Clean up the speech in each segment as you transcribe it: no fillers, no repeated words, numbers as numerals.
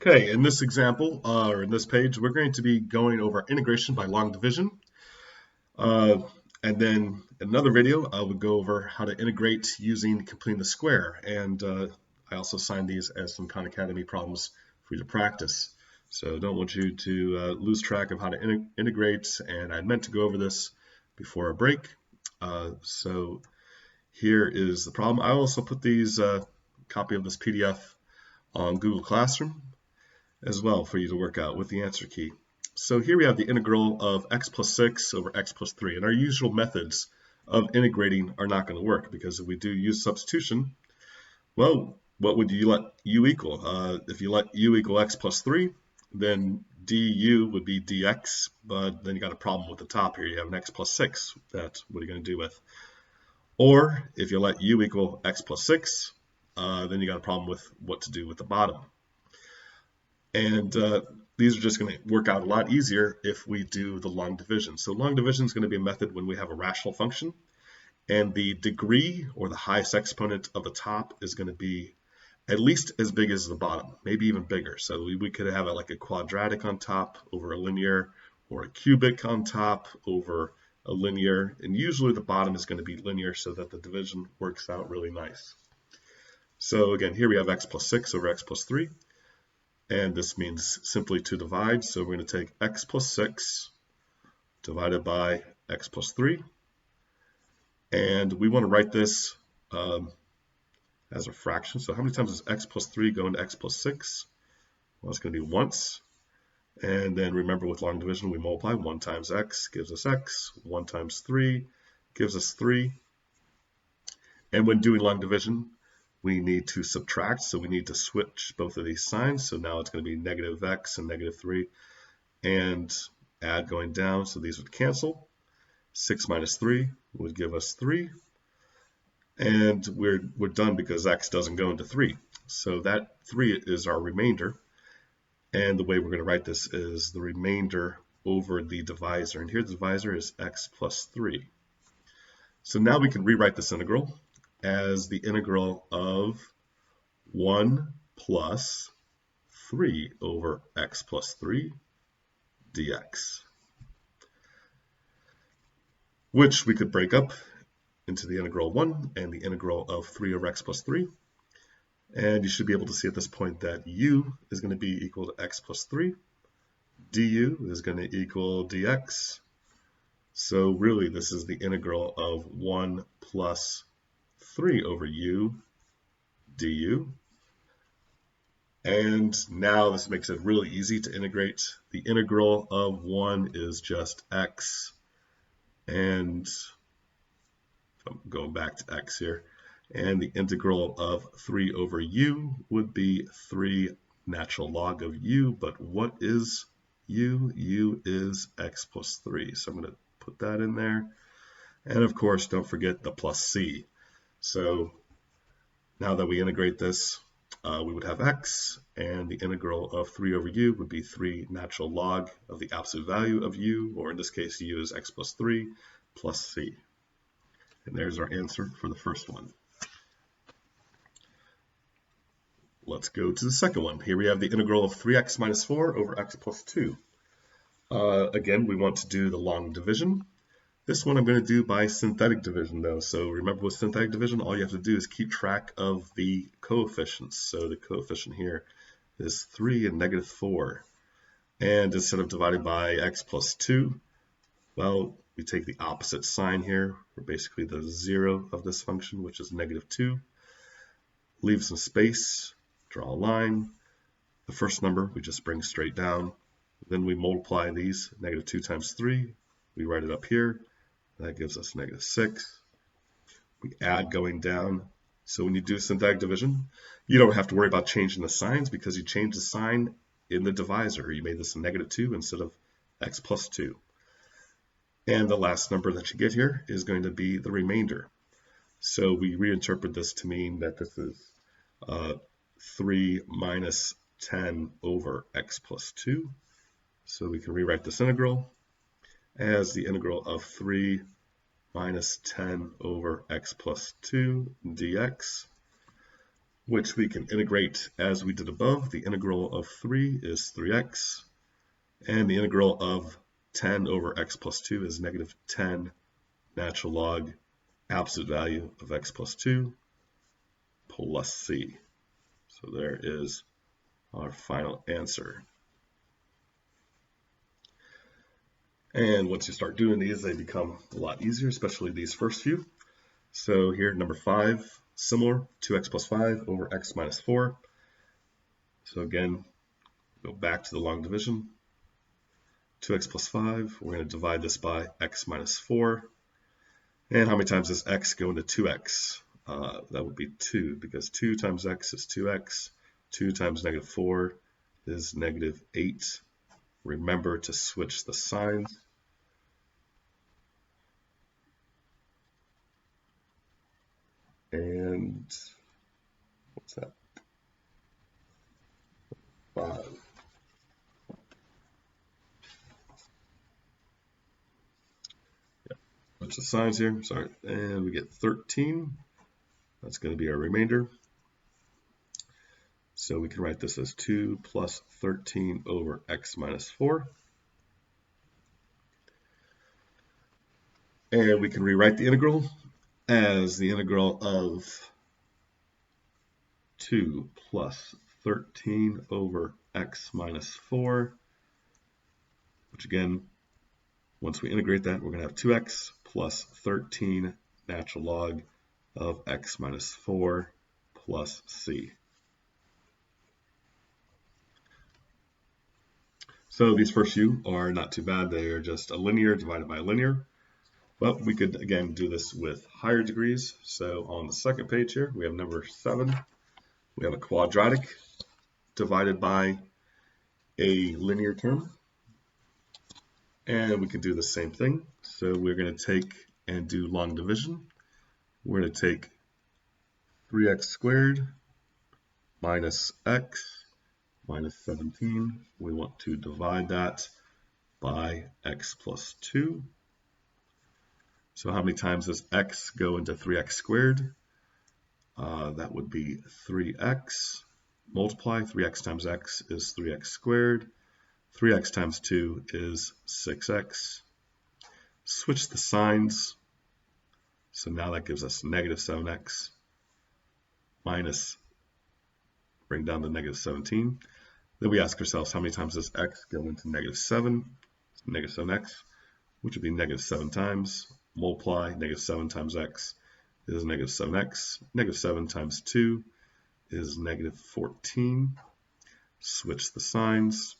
Okay, in this example, or in this page, we're going to be going over integration by long division. And then in another video, I would go over how to integrate using completing the square. And I also assigned these as some Khan Academy problems for you to practice. So don't want you to lose track of how to integrate, and I meant to go over this before a break. So here is the problem. I also put these copy of this PDF on Google Classroom as well for you to work out with the answer key. So here we have the integral of x plus 6 over x plus 3. And our usual methods of integrating are not going to work because if we do u-substitution, well, what would you let u equal? If you let u equal x plus 3, then du would be dx, but then you got a problem with the top here. You have an x plus 6. What are you going to do with? Or if you let u equal x plus 6, then you got a problem with what to do with the bottom. And these are just going to work out a lot easier if we do the long division. So long division is going to be a method when we have a rational function, and the degree or the highest exponent of the top is going to be at least as big as the bottom, maybe even bigger. So we could have like a quadratic on top over a linear, or a cubic on top over a linear, and usually the bottom is going to be linear so that the division works out really nice. So again, here we have x plus 6 over x plus 3. And this means simply to divide. So we're going to take x plus 6 divided by x plus 3. And we want to write this as a fraction. So how many times does x plus 3 go into x plus 6? Well, it's going to be once. And then remember with long division, we multiply. 1 times x gives us x. 1 times 3 gives us 3. And when doing long division, we need to subtract, so we need to switch both of these signs. So now it's going to be negative x and negative 3, and add going down, so these would cancel. 6 minus 3 would give us 3, and we're done because x doesn't go into 3. So that 3 is our remainder, and the way we're going to write this is the remainder over the divisor, and here the divisor is x plus 3. So now we can rewrite this integral as the integral of 1 plus 3 over x plus 3 dx, which we could break up into the integral 1 and the integral of 3 over x plus 3. And you should be able to see at this point that u is going to be equal to x plus 3. Du is going to equal dx. So really this is the integral of 1 plus 3 over u du. And now this makes it really easy to integrate. The integral of 1 is just x, and I'm going back to x here, and the integral of 3 over u would be 3 natural log of u, but what is u? U is x plus 3, so I'm going to put that in there. And of course, don't forget the plus c. So now that we integrate this, we would have x, and the integral of 3 over u would be 3 natural log of the absolute value of u, or in this case, u is x plus 3 plus c. And there's our answer for the first one. Let's go to the second one. Here we have the integral of 3x minus 4 over x plus 2. Again, we want to do the long division. This one I'm going to do by synthetic division though. So remember with synthetic division, all you have to do is keep track of the coefficients. So the coefficient here is 3 and negative 4. And instead of dividing by x plus 2, well, we take the opposite sign here, or basically the 0 of this function, which is negative 2. Leave some space, draw a line. The first number we just bring straight down. Then we multiply these, negative 2 times 3. We write it up here. That gives us negative 6. We add going down. So when you do synthetic division, you don't have to worry about changing the signs because you changed the sign in the divisor. You made this a negative 2 instead of x plus 2. And the last number that you get here is going to be the remainder. So we reinterpret this to mean that this is 3 minus 10 over x plus 2. So we can rewrite this integral as the integral of 3 minus 10 over x plus 2 dx. which we can integrate as we did above. The integral of 3 is 3x, and the integral of 10 over x plus 2 is negative 10 natural log absolute value of x plus 2 plus c. So there is our final answer. And once you start doing these, they become a lot easier, especially these first few. So here, number 5, similar, 2x plus 5 over x minus 4. So again, go back to the long division. 2x plus 5, we're going to divide this by x minus 4. And how many times does x go into 2x? That would be 2, because 2 times x is 2x. 2 times negative 4 is negative 8. Remember to switch the signs. And what's that? 5. Yeah, switch the signs here. Sorry. And we get 13. That's going to be our remainder. So we can write this as 2 plus 13 over x minus 4. And we can rewrite the integral as the integral of 2 plus 13 over x minus 4, which again, once we integrate that, we're going to have 2x plus 13 natural log of x minus 4 plus c. So these first few are not too bad. They are just a linear divided by a linear. But we could, again, do this with higher degrees. So on the second page here, we have number 7. We have a quadratic divided by a linear term. And we can do the same thing. So we're going to take and do long division. We're going to take 3x squared minus x minus 17. We want to divide that by x plus 2. So how many times does x go into 3x squared? That would be 3x. Multiply 3x times x is 3x squared. 3x times 2 is 6x. Switch the signs. So now that gives us negative 7x minus, bring down to negative 17. Then we ask ourselves, how many times does x go into negative 7? Negative 7x, which would be negative 7 times. Multiply negative 7 times x is negative 7x. Negative 7 times 2 is negative 14. Switch the signs.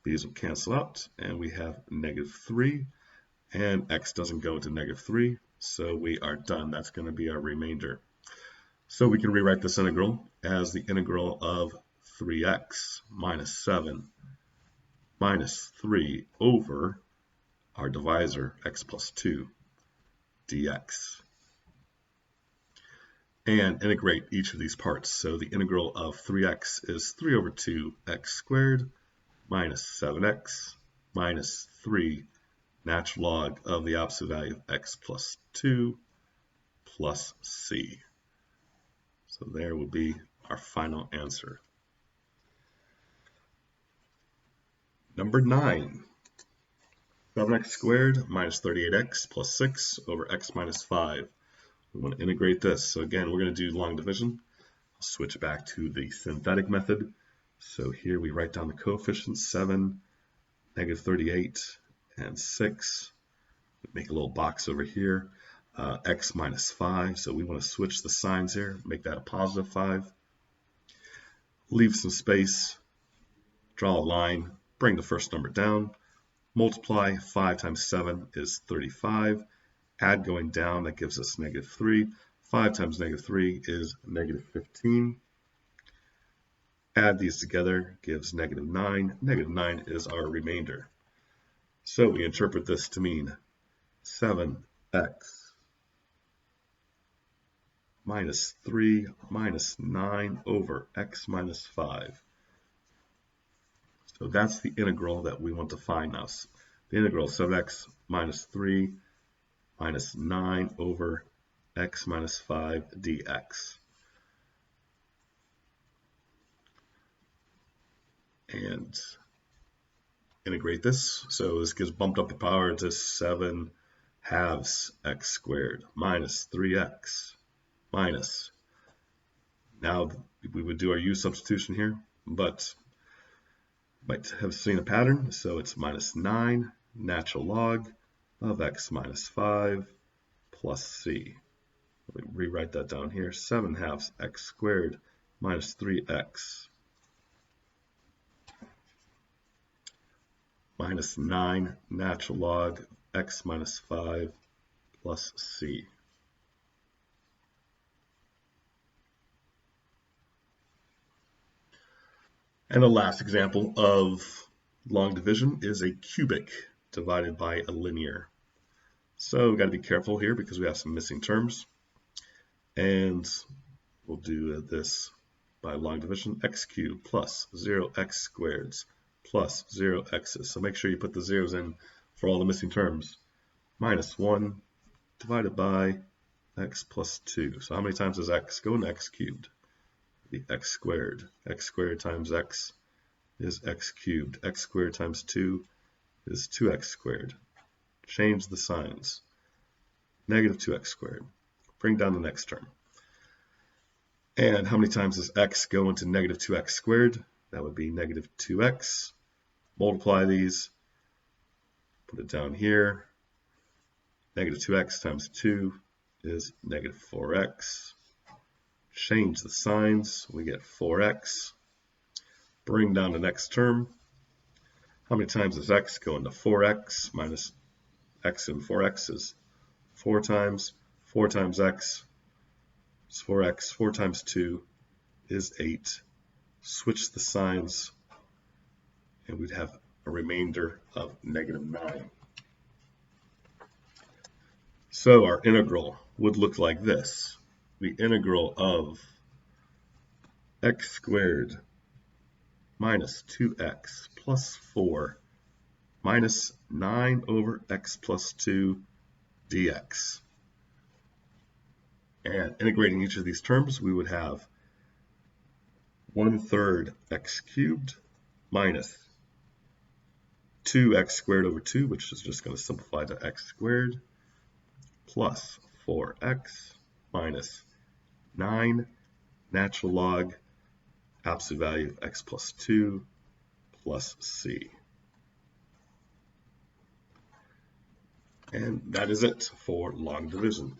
These will cancel out, and we have negative 3. And x doesn't go into negative 3, so we are done. That's going to be our remainder. So we can rewrite this integral as the integral of 3x minus 7 minus 3 over our divisor, x plus 2 dx. And integrate each of these parts. So the integral of 3x is 3 over 2x squared minus 7x minus 3 natural log of the absolute value of x plus 2 plus c. So there will be our final answer. Number 9. 7x squared minus 38x plus 6 over x minus 5. We want to integrate this. So again, we're going to do long division. I'll switch back to the synthetic method. So here we write down the coefficients, 7, negative 38, and 6. Make a little box over here. X minus 5. So we want to switch the signs here, make that a positive 5. Leave some space, draw a line, bring the first number down. Multiply 5 times 7 is 35. Add going down, that gives us negative 3. 5 times negative 3 is negative 15. Add these together gives negative 9. Negative 9 is our remainder. So we interpret this to mean 7x minus 3 minus 9 over x minus 5. So that's the integral that we want to find now. The integral of 7x minus 3 minus 9 over x minus 5 dx. and integrate this. So this gets bumped up the power to 7 halves x squared minus 3x minus. Now we would do our u substitution here, but might have seen a pattern. So it's minus 9 natural log of x minus 5 plus c. Let me rewrite that down here. 7 halves x squared minus 3x minus 9 natural log x minus 5 plus c. And the last example of long division is a cubic divided by a linear. So we've got to be careful here because we have some missing terms. And we'll do this by long division. X cubed plus 0x squareds plus 0x's. So make sure you put the zeros in for all the missing terms. Minus 1 divided by x plus 2. So how many times does x go into x cubed? The x squared. X squared times x is x cubed. X squared times 2 is 2x squared. Change the signs. Negative 2x squared. Bring down the next term. And how many times does x go into negative 2x squared? That would be negative 2x. Multiply these. Put it down here. Negative 2x times 2 is negative 4x. Change the signs. We get 4x. Bring down the next term. How many times does x go into 4x minus x and 4x is 4 times. 4 times x is 4x. 4 times 2 is 8. Switch the signs, and we'd have a remainder of negative 9. So our integral would look like this. The integral of x squared minus 2x plus 4 minus 9 over x plus 2 dx. And integrating each of these terms, we would have 1/3 x cubed minus 2x squared over 2, which is just going to simplify to x squared, plus 4x minus 9 natural log absolute value of x plus 2 plus c. And that is it for long division.